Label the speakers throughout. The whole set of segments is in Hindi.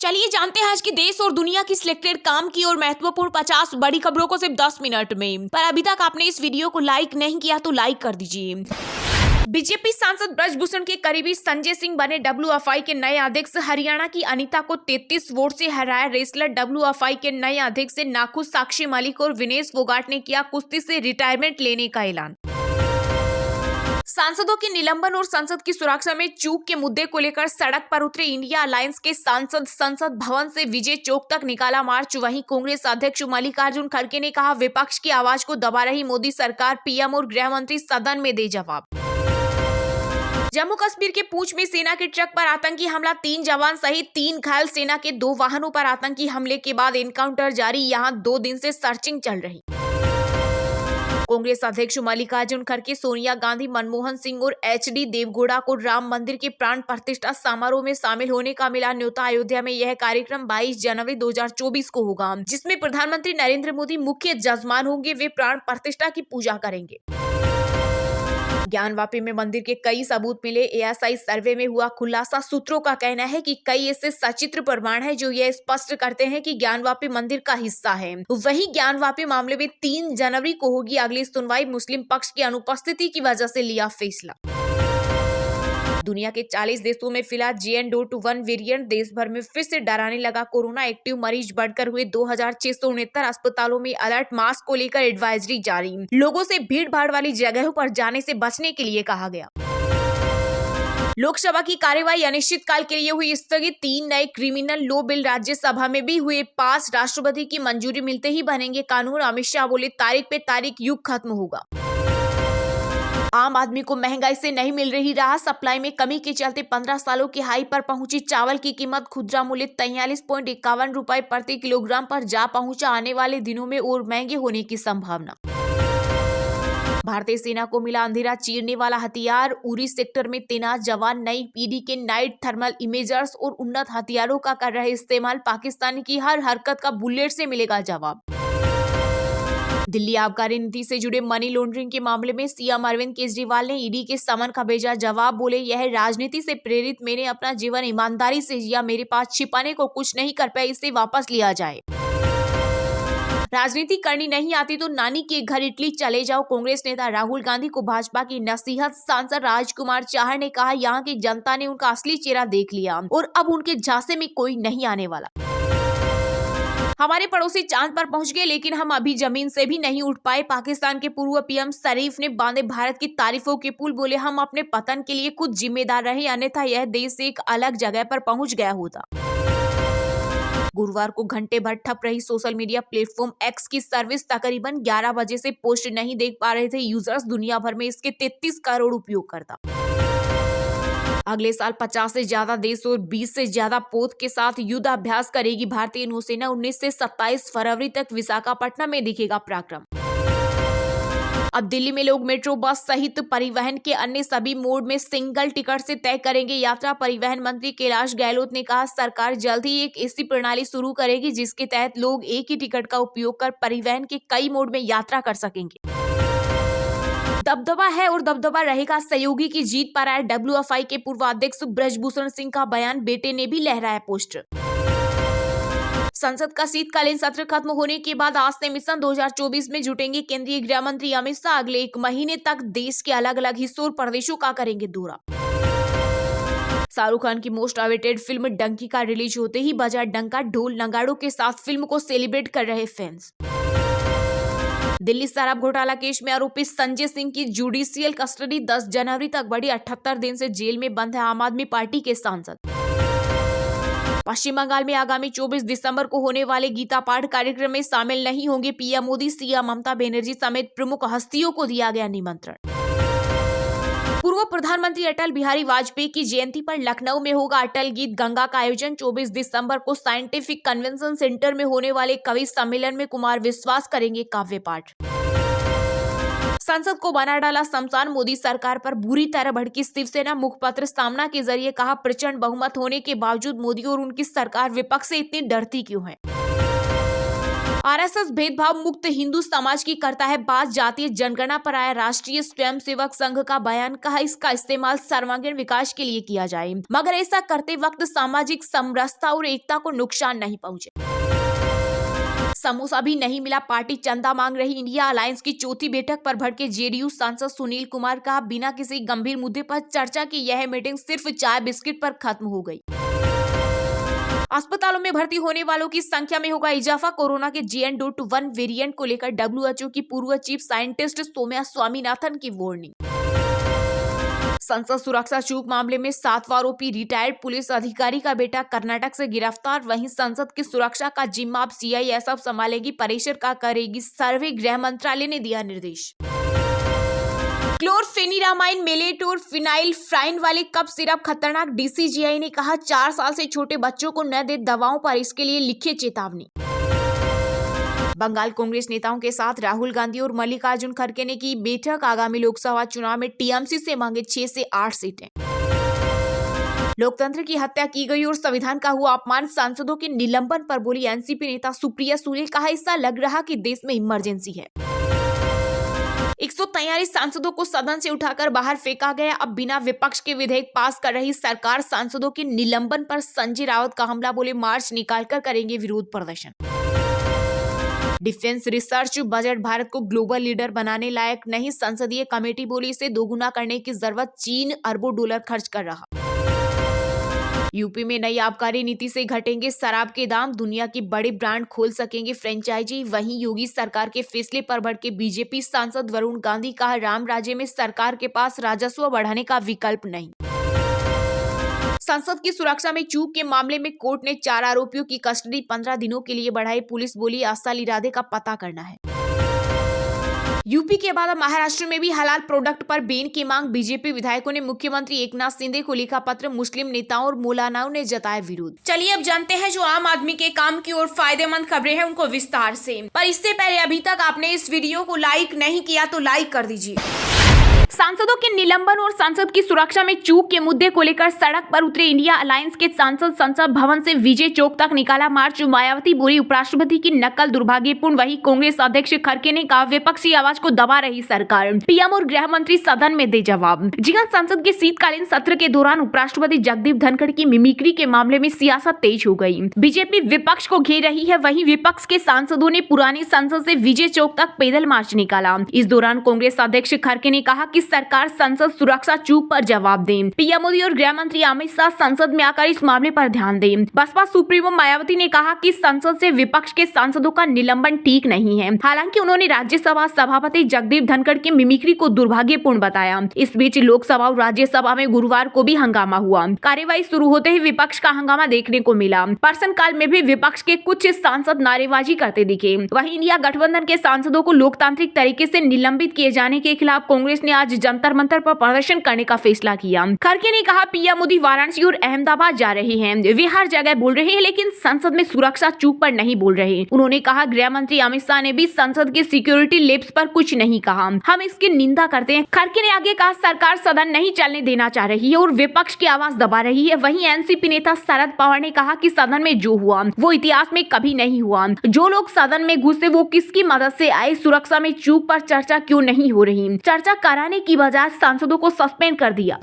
Speaker 1: चलिए जानते हैं आज की देश और दुनिया की सिलेक्टेड काम की और महत्वपूर्ण 50 बड़ी खबरों को सिर्फ 10 मिनट में। पर अभी तक आपने इस वीडियो को लाइक नहीं किया तो लाइक कर दीजिए। बीजेपी सांसद ब्रजभूषण के करीबी संजय सिंह बने डब्ल्यूएफआई के नए अध्यक्ष। हरियाणा की अनीता को 33 वोट से हराया रेसलर। डब्ल्यूएफआई के नए अध्यक्ष से नाखुश साक्षी मलिक और विनेश फोगाट ने किया कुश्ती से रिटायरमेंट लेने का ऐलान। सांसदों के निलंबन और संसद की सुरक्षा में चूक के मुद्दे को लेकर सड़क पर उतरे इंडिया अलायंस के सांसद। संसद भवन से विजय चौक तक निकाला मार्च। वहीं कांग्रेस अध्यक्ष मल्लिकार्जुन खड़गे ने कहा, विपक्ष की आवाज को दबा रही मोदी सरकार, पीएम और गृह मंत्री सदन में दे जवाब। जम्मू कश्मीर के पूंछ में सेना के ट्रक पर आतंकी हमला, 3 जवान सहित 3 घायल। सेना के 2 वाहनों पर आतंकी हमले के बाद एनकाउंटर जारी, यहां 2 दिन से सर्चिंग चल रही। कांग्रेस अध्यक्ष मल्लिकार्जुन खड़गे, सोनिया गांधी, मनमोहन सिंह और एचडी देवगौड़ा को राम मंदिर के प्राण प्रतिष्ठा समारोह में शामिल होने का मिला न्योता। अयोध्या में यह कार्यक्रम 22 जनवरी 2024 को होगा, जिसमें प्रधानमंत्री नरेंद्र मोदी मुख्य जजमान होंगे। वे प्राण प्रतिष्ठा की पूजा करेंगे। ज्ञानवापी में मंदिर के कई सबूत मिले। एएसआई सर्वे में हुआ खुलासा। सूत्रों का कहना है कि कई ऐसे सचित्र प्रमाण हैं जो यह स्पष्ट करते हैं कि ज्ञानवापी मंदिर का हिस्सा है। वहीं ज्ञानवापी मामले में 3 जनवरी को होगी अगली सुनवाई। मुस्लिम पक्ष की अनुपस्थिति की वजह से लिया फैसला। दुनिया के 40 देशों में फिलहाल JN.1 वेरिएंट। देश भर में फिर से डराने लगा कोरोना। एक्टिव मरीज बढ़कर हुए 2669। अस्पतालों में अलर्ट। मास्क को लेकर एडवाइजरी जारी। लोगों से भीड़ भाड़ वाली जगहों पर जाने से बचने के लिए कहा गया। लोकसभा की कार्यवाही अनिश्चितकाल के लिए हुई स्थगित। 3 नए क्रिमिनल लॉ बिल राज्यसभा में भी हुए पास। राष्ट्रपति की मंजूरी मिलते ही बनेंगे कानून। अमित शाह बोले, तारीख पे तारीख, युग खत्म होगा। आम आदमी को महंगाई से नहीं मिल रही राहत। सप्लाई में कमी के चलते 15 सालों की हाई पर पहुंची चावल की कीमत। खुदरा मूल्य 43.51 रुपए प्रति किलोग्राम पर जा पहुंचा। आने वाले दिनों में और महंगे होने की संभावना। भारतीय सेना को मिला अंधेरा चीरने वाला हथियार। उरी सेक्टर में तैनात जवान नई पीढ़ी के नाइट थर्मल इमेजर्स और उन्नत हथियारों का कर रहे इस्तेमाल। पाकिस्तान की हर हरकत का बुलेट से मिलेगा जवाब। दिल्ली आबकारी नीति से जुड़े मनी लॉन्ड्रिंग के मामले में सीएम अरविंद केजरीवाल ने ईडी के समन का भेजा जवाब। बोले, यह राजनीति से प्रेरित। मैंने अपना जीवन ईमानदारी से जिया। मेरे पास छिपाने को कुछ नहीं, कर पाए इसे वापस लिया जाए। राजनीति करनी नहीं आती तो नानी के घर इटली चले जाओ। कांग्रेस नेता राहुल गांधी को भाजपा की नसीहत। सांसद राजकुमार चाहर ने कहा, यहाँ की जनता ने उनका असली चेहरा देख लिया और अब उनके झांसे में कोई नहीं आने वाला। हमारे पड़ोसी चांद पर पहुंच गए लेकिन हम अभी जमीन से भी नहीं उठ पाए। पाकिस्तान के पूर्व पीएम शरीफ ने बांधे भारत की तारीफों के पुल। बोले, हम अपने पतन के लिए खुद जिम्मेदार रहे, अन्यथा यह देश एक अलग जगह पर पहुंच गया होता। गुरुवार को घंटे भर ठप रही सोशल मीडिया प्लेटफॉर्म एक्स की सर्विस। तकरीबन 11 बजे से पोस्ट नहीं देख पा रहे थे यूजर्स। दुनिया भर में इसके 33 करोड़ उपयोगकर्ता। अगले साल 50 से ज्यादा देश और 20 से ज्यादा पोत के साथ युद्ध अभ्यास करेगी भारतीय नौसेना। 19 से 27 फरवरी तक विशाखापट्टनम में दिखेगा पराक्रम। अब दिल्ली में लोग मेट्रो, बस सहित परिवहन के अन्य सभी मोड में सिंगल टिकट से तय करेंगे यात्रा। परिवहन मंत्री कैलाश गहलोत ने कहा, सरकार जल्द ही एक ऐसी प्रणाली शुरू करेगी जिसके तहत लोग एक ही टिकट का उपयोग कर परिवहन के कई मोड में यात्रा कर सकेंगे। दबदबा है और दबदबा रहेगा। सहयोगी की जीत पर आया डब्ल्यूएफआई के पूर्व अध्यक्ष ब्रजभूषण सिंह का बयान। बेटे ने भी लहराया पोस्टर। संसद का शीतकालीन सत्र खत्म होने के बाद आज से मिशन 2024 में जुटेंगे केंद्रीय गृह मंत्री अमित शाह। अगले 1 महीने तक देश के अलग अलग हिस्सों और प्रदेशों का करेंगे दौरा। शाहरुख खान की मोस्ट अवेटेड फिल्म डंकी का रिलीज होते ही बजा डंका। ढोल नगाड़ों के साथ फिल्म को सेलिब्रेट कर रहे फैंस। दिल्ली शराब घोटाला केस में आरोपी संजय सिंह की जुडिशियल कस्टडी 10 जनवरी तक बढ़ी। 78 दिन से जेल में बंद है आम आदमी पार्टी के सांसद। पश्चिम बंगाल में आगामी 24 दिसंबर को होने वाले गीता पाठ कार्यक्रम में शामिल नहीं होंगे पीएम मोदी। सीएम ममता बनर्जी समेत प्रमुख हस्तियों को दिया गया निमंत्रण। पूर्व प्रधानमंत्री अटल बिहारी वाजपेयी की जयंती पर लखनऊ में होगा अटल गीत गंगा का आयोजन। 24 दिसंबर को साइंटिफिक कन्वेंशन सेंटर में होने वाले कवि सम्मेलन में कुमार विश्वास करेंगे काव्य पाठ। संसद को बना डाला शमशान। मोदी सरकार पर बुरी तरह भड़की शिवसेना। मुखपत्र सामना के जरिए कहा, प्रचंड बहुमत होने के बावजूद मोदी और उनकी सरकार विपक्ष से इतनी डरती क्यों है। आरएसएस भेदभाव मुक्त हिंदू समाज की करता है बात। जातीय जनगणना पर आया राष्ट्रीय स्वयंसेवक संघ का बयान। कहा इसका इस्तेमाल सर्वांगीण विकास के लिए किया जाए, मगर ऐसा करते वक्त सामाजिक समरसता और एकता को नुकसान नहीं पहुंचे। समोसा भी नहीं मिला, पार्टी चंदा मांग रही। इंडिया अलायंस की चौथी बैठक पर भड़के जेडीयू सांसद सुनील कुमार। का बिना किसी गंभीर मुद्दे पर चर्चा की यह मीटिंग सिर्फ चाय बिस्किट पर खत्म हो गई। अस्पतालों में भर्ती होने वालों की संख्या में होगा इजाफा। कोरोना के JN.1 वेरिएंट को लेकर WHO की पूर्व चीफ साइंटिस्ट सौम्या स्वामीनाथन की वार्निंग। संसद सुरक्षा चूक मामले में 7वां आरोपी रिटायर्ड पुलिस अधिकारी का बेटा कर्नाटक से गिरफ्तार। वहीं संसद की सुरक्षा का जिम्मा अब CISF संभालेगी, परिसर का करेगी सर्वे, गृह मंत्रालय ने दिया निर्देश। क्लोरफेनिरामाइन, मेलेट और फिनाइलफ्राइन वाले कफ सिरप खतरनाक। DCGI ने कहा 4 साल से छोटे बच्चों को न दे दवाओं पर, इसके लिए लिखे चेतावनी। बंगाल कांग्रेस नेताओं के साथ राहुल गांधी और मल्लिकार्जुन खड़गे ने की बैठक। आगामी लोकसभा चुनाव में TMC से मांगे 6 से 8 सीटें। लोकतंत्र की हत्या की गई और संविधान का हुआ अपमान। सांसदों के निलंबन पर बोली NCP नेता सुप्रिया सुले। कहा ऐसा लग रहा कि देश में इमरजेंसी है। 143 सांसदों को सदन से उठाकर बाहर फेंका गया। अब बिना विपक्ष के विधेयक पास कर रही सरकार। सांसदों के निलंबन पर संजय राउत का हमला, बोले मार्च निकालकर करेंगे विरोध प्रदर्शन। डिफेंस रिसर्च बजट भारत को ग्लोबल लीडर बनाने लायक नहीं। संसदीय कमेटी बोली इसे दोगुना करने की जरूरत। चीन अरबों डॉलर खर्च कर रहा। यूपी में नई आबकारी नीति से घटेंगे शराब के दाम। दुनिया की बड़ी ब्रांड खोल सकेंगे फ्रेंचाइजी। वहीं योगी सरकार के फैसले पर भड़के BJP सांसद वरुण गांधी। कहा राम राज्य में सरकार के पास राजस्व बढ़ाने का विकल्प नहीं। संसद की सुरक्षा में चूक के मामले में कोर्ट ने 4 आरोपियों की कस्टडी 15 दिनों के लिए बढ़ाई। पुलिस बोली असल इरादे का पता करना है। यूपी के बाद अब महाराष्ट्र में भी हलाल प्रोडक्ट पर बैन की मांग। BJP विधायकों ने मुख्यमंत्री एकनाथ शिंदे को लिखा पत्र। मुस्लिम नेताओं और मौलानाओं ने जताया विरोध। चलिए अब जानते हैं जो आम आदमी के काम की और फायदेमंद खबरें हैं उनको विस्तार से। पर इससे पहले अभी तक आपने इस वीडियो को लाइक नहीं किया तो लाइक कर दीजिए। सांसदों के निलंबन और संसद की सुरक्षा में चूक के मुद्दे को लेकर सड़क पर उतरे इंडिया अलायंस के सांसद। संसद भवन से विजय चौक तक निकाला मार्च। मायावती बोली उपराष्ट्रपति की नकल दुर्भाग्यपूर्ण। वहीं कांग्रेस अध्यक्ष खड़गे ने कहा विपक्षी आवाज को दबा रही सरकार। PM और गृह मंत्री सदन में दे जवाब। जी हां, संसद के शीतकालीन सत्र के दौरान उपराष्ट्रपति जगदीप धनखड़ की मिमिक्री के मामले में सियासत तेज हो गई। BJP विपक्ष को घेर रही है। वहीं विपक्ष के सांसदों ने पुरानी संसद से विजय चौक तक पैदल मार्च निकाला। इस दौरान कांग्रेस अध्यक्ष खड़गे ने कहा कि सरकार संसद सुरक्षा चूक पर जवाब दे। PM मोदी और गृह मंत्री अमित शाह संसद में आकर इस मामले पर ध्यान दें। बसपा सुप्रीमो मायावती ने कहा कि संसद से विपक्ष के सांसदों का निलंबन ठीक नहीं है। हालांकि उन्होंने राज्यसभा सभापति जगदीप धनखड़ की मिमिक्री को दुर्भाग्यपूर्ण बताया। इस बीच लोकसभा और राज्यसभा में गुरुवार को भी हंगामा हुआ। कार्यवाही शुरू होते ही विपक्ष का हंगामा देखने को मिला। प्रश्नकाल में भी विपक्ष के कुछ सांसद नारेबाजी करते दिखे। वहीं इंडिया गठबंधन के सांसदों को लोकतांत्रिक तरीके से निलंबित किए जाने के खिलाफ कांग्रेस ने आज जंतर मंतर पर प्रदर्शन करने का फैसला किया। खड़गे ने कहा PM मोदी वाराणसी और अहमदाबाद जा रहे हैं। वे हर जगह बोल रहे हैं लेकिन संसद में सुरक्षा चूक पर नहीं बोल रहे। उन्होंने कहा गृह मंत्री अमित शाह ने भी संसद के सिक्योरिटी लैब्स पर कुछ नहीं कहा। हम इसकी निंदा करते हैं। खड़गे ने आगे कहा सरकार सदन नहीं चलने देना चाह रही है और विपक्ष की आवाज दबा रही है। वहीं NCP नेता शरद पवार ने कहा कि सदन में जो हुआ वो इतिहास में कभी नहीं हुआ। जो लोग सदन में घुसे वो किसकी मदद से आए। सुरक्षा में चूक पर चर्चा क्यों नहीं हो रही। चर्चा कराने की बजाय सांसदों को सस्पेंड कर दिया।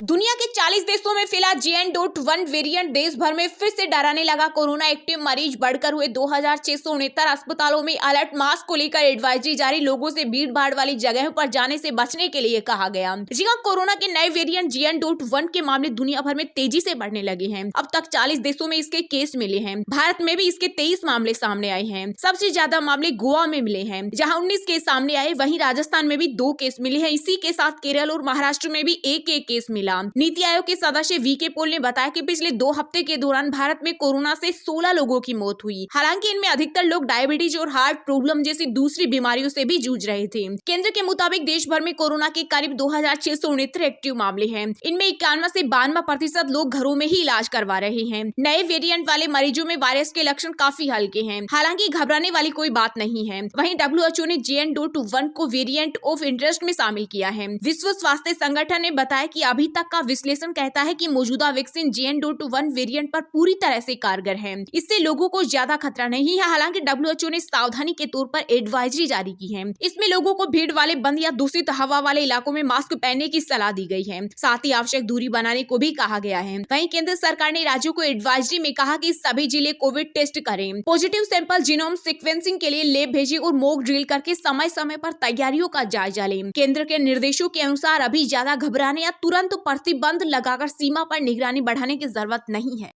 Speaker 1: दुनिया के 40 देशों में फैला JN.1 वेरिएंट देश भर में फिर से डराने लगा। कोरोना एक्टिव मरीज बढ़कर हुए 2669। अस्पतालों में अलर्ट। मास्क को लेकर एडवाइजरी जारी। लोगों से भीड़ भाड़ वाली जगहों पर जाने से बचने के लिए कहा गया। जी हां, कोरोना के नए वेरिएंट JN.1 के मामले दुनिया भर में तेजी से बढ़ने लगे हैं। अब तक 40 देशों में इसके केस मिले हैं। भारत में भी इसके 23 मामले सामने आए हैं। सबसे ज्यादा मामले गोवा में मिले हैं जहाँ 19 केस सामने आए। वहीं राजस्थान में भी 2 केस मिले हैं। इसी के साथ केरल और महाराष्ट्र में भी एक केस मिला। नीति आयोग के सदस्य VK पॉल ने बताया कि पिछले 2 हफ्ते के दौरान भारत में कोरोना से 16 लोगों की मौत हुई। हालांकि इनमें अधिकतर लोग डायबिटीज और हार्ट प्रॉब्लम जैसी दूसरी बीमारियों से भी जूझ रहे थे। केंद्र के मुताबिक देश भर में कोरोना के करीब 2669 एक्टिव मामले हैं। इनमें 51 से 92% लोग घरों में ही इलाज करवा रहे हैं। नए वेरिएंट वाले मरीजों में वायरस के लक्षण काफी हल्के हैं। हालांकि घबराने वाली कोई बात नहीं है। वहीं WHO ने JN.1 को वेरिएंट ऑफ इंटरेस्ट में शामिल किया है। विश्व स्वास्थ्य संगठन ने बताया कि अभी तक का विश्लेषण कहता है कि मौजूदा वैक्सीन JN.1 वेरिएंट पर पूरी तरह से कारगर है। इससे लोगों को ज्यादा खतरा नहीं है। हालांकि WHO ने सावधानी के तौर पर एडवाइजरी जारी की है। इसमें लोगों को भीड़ वाले बंद या दूषित हवा वाले इलाकों में मास्क पहनने की सलाह दी गई है। साथ ही आवश्यक दूरी बनाने को भी कहा गया है। वहीं केंद्र सरकार ने राज्यों को एडवाइजरी में कहा कि सभी जिले कोविड टेस्ट करें, पॉजिटिव सैंपल जीनोम सीक्वेंसिंग के लिए लैब भेजें और मॉक ड्रिल करके समय समय पर तैयारियों का जायजा लें। केंद्र के निर्देशों के अनुसार अभी ज्यादा घबराने या तुरंत प्रतिबंध लगाकर सीमा पर निगरानी बढ़ाने की जरूरत नहीं है।